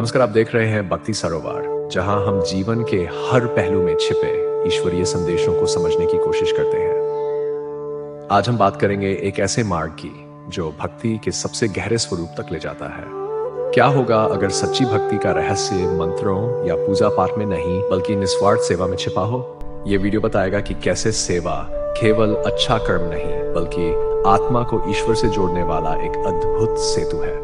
नमस्कार, आप देख रहे हैं भक्ति सरोवर, जहां हम जीवन के हर पहलू में छिपे ईश्वरीय संदेशों को समझने की कोशिश करते हैं। आज हम बात करेंगे एक ऐसे मार्ग की जो भक्ति के सबसे गहरे स्वरूप तक ले जाता है। क्या होगा अगर सच्ची भक्ति का रहस्य मंत्रों या पूजा पाठ में नहीं बल्कि निस्वार्थ सेवा में छिपा हो? ये वीडियो बताएगा कि कैसे सेवा केवल अच्छा कर्म नहीं बल्कि आत्मा को ईश्वर से जोड़ने वाला एक अद्भुत सेतु है।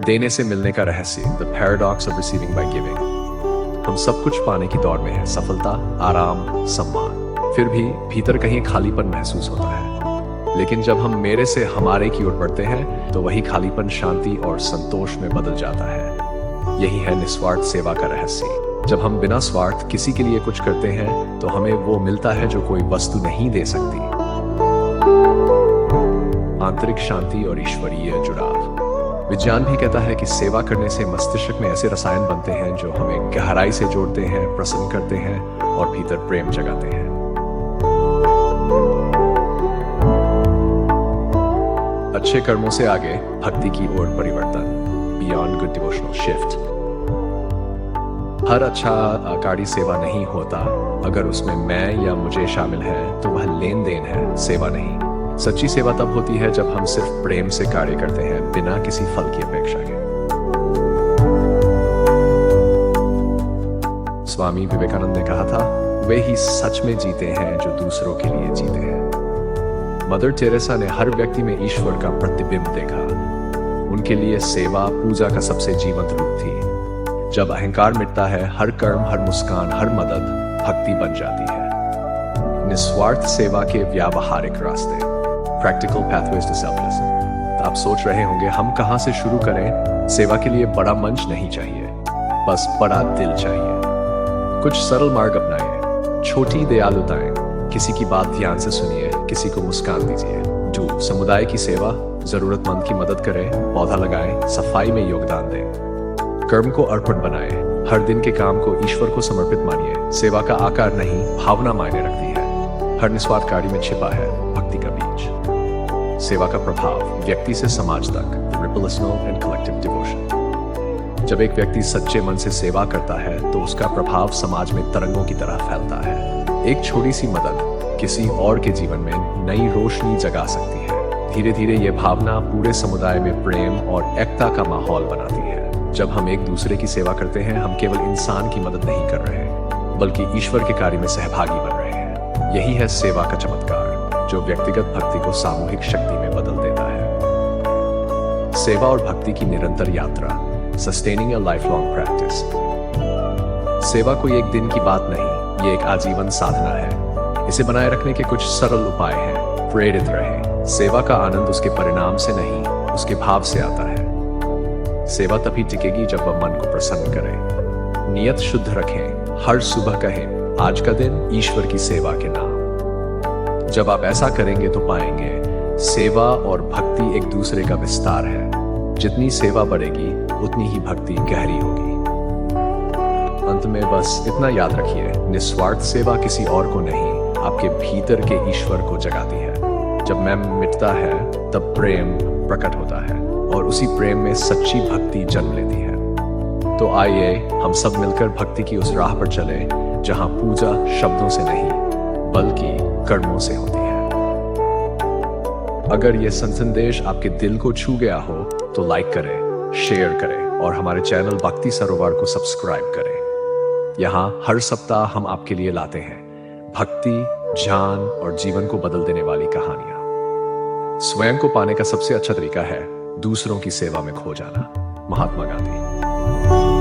देने से मिलने का रहस्य, the paradox of receiving by giving. हम सब कुछ पाने की दौड़ में हैं, सफलता, आराम, सम्मान, फिर भी भीतर कहीं खालीपन महसूस होता है। लेकिन जब हम मेरे से हमारे की ओर बढ़ते हैं तो वही खालीपन शांति और संतोष में बदल जाता है। यही है निस्वार्थ सेवा का रहस्य। जब हम बिना स्वार्थ किसी के लिए कुछ करते हैं तो हमें वो मिलता है जो कोई वस्तु नहीं दे सकती, आंतरिक शांति और ईश्वरीय जुड़ाव। विज्ञान भी कहता है कि सेवा करने से मस्तिष्क में ऐसे रसायन बनते हैं जो हमें गहराई से जोड़ते हैं, प्रसन्न करते हैं और भीतर प्रेम जगाते हैं। अच्छे कर्मों से आगे भक्ति की ओर परिवर्तन, बियॉन्ड गुड डिवोशनल शिफ्ट। हर अच्छा कार्य सेवा नहीं होता। अगर उसमें मैं या मुझे शामिल है तो वह लेन देन है, सेवा नहीं। सच्ची सेवा तब होती है जब हम सिर्फ प्रेम से कार्य करते हैं, बिना किसी फल की अपेक्षा के। स्वामी विवेकानंद ने कहा था, वे ही सच में जीते हैं जो दूसरों के लिए जीते हैं। मदर टेरेसा ने हर व्यक्ति में ईश्वर का प्रतिबिंब देखा। उनके लिए सेवा पूजा का सबसे जीवंत रूप थी। जब अहंकार मिटता है, हर कर्म, हर मुस्कान, हर मदद भक्ति बन जाती है। निस्वार्थ सेवा के व्यावहारिक रास्ते, प्रैक्टिकल pathways to selflessness। आप सोच रहे होंगे हम कहां से शुरू करें? सेवा के लिए बड़ा मंच नहीं चाहिए, बस बड़ा दिल चाहिए। कुछ सरल मार्ग अपनाइए, छोटी दयालुताएं, किसी की बात ध्यान से सुनिए, किसी को मुस्कान दीजिए। 2, समुदाय की सेवा, जरूरतमंद की मदद करें, पौधा लगाएं, सफाई में योगदान दें। कर्म को अर्पण बनाएं, हर दिन के काम को ईश्वर को समर्पित मानिए। सेवा का आकार नहीं, भावना मायने रखती है। हर निस्वार्थ कार्य में छिपा है भक्ति का बीज। सेवा का प्रभाव, व्यक्ति से समाज तक, रिपल एंड कलेक्टिव डिवोशन। जब एक व्यक्ति सच्चे मन से सेवा करता है तो उसका प्रभाव समाज में तरंगों की तरह फैलता है। एक छोटी सी मदद किसी और के जीवन में नई रोशनी जगा सकती है। धीरे धीरे ये भावना पूरे समुदाय में प्रेम और एकता का माहौल बनाती है। जब हम एक दूसरे की सेवा करते हैं, हम केवल इंसान की मदद नहीं कर रहे, बल्कि ईश्वर के कार्य में सहभागी बन रहे हैं। यही है सेवा का चमत्कार, जो व्यक्तिगत भक्ति को सामूहिक शक्ति में बदल देता है। सेवा और भक्ति की निरंतर यात्रा, sustaining a life long practice. सेवा कोई एक दिन की बात नहीं, ये एक आजीवन साधना है। इसे बनाए रखने के कुछ सरल उपाय हैं। प्रेरित रहें। सेवा का आनंद उसके परिणाम से नहीं, उसके भाव से आता है। सेवा तभी टिकेगी जब वह मन को प्रसन्न करे। नियत शुद्ध रखें, हर सुबह कहें, आज का दिन ईश्वर की सेवा के नाम। जब आप ऐसा करेंगे तो पाएंगे सेवा और भक्ति एक दूसरे का विस्तार है। जितनी सेवा बढ़ेगी उतनी ही भक्ति गहरी होगी। अंत में बस इतना याद रखिए, निस्वार्थ सेवा किसी और को नहीं, आपके भीतर के ईश्वर को जगाती है। जब मैं मिटता है तब प्रेम प्रकट होता है और उसी प्रेम में सच्ची भक्ति जन्म लेती है। तो आइए हम सब मिलकर भक्ति की उस राह पर चलें जहां पूजा शब्दों से नहीं बल्कि कर्मों से होती है। अगर यह संदेश आपके दिल को छू गया हो तो लाइक करें, शेयर करें और हमारे चैनल भक्ति सरोवर को सब्सक्राइब करें। यहाँ हर सप्ताह हम आपके लिए लाते हैं भक्ति, ज्ञान और जीवन को बदल देने वाली कहानियां। स्वयं को पाने का सबसे अच्छा तरीका है दूसरों की सेवा में खो जाना। महात्मा गांधी।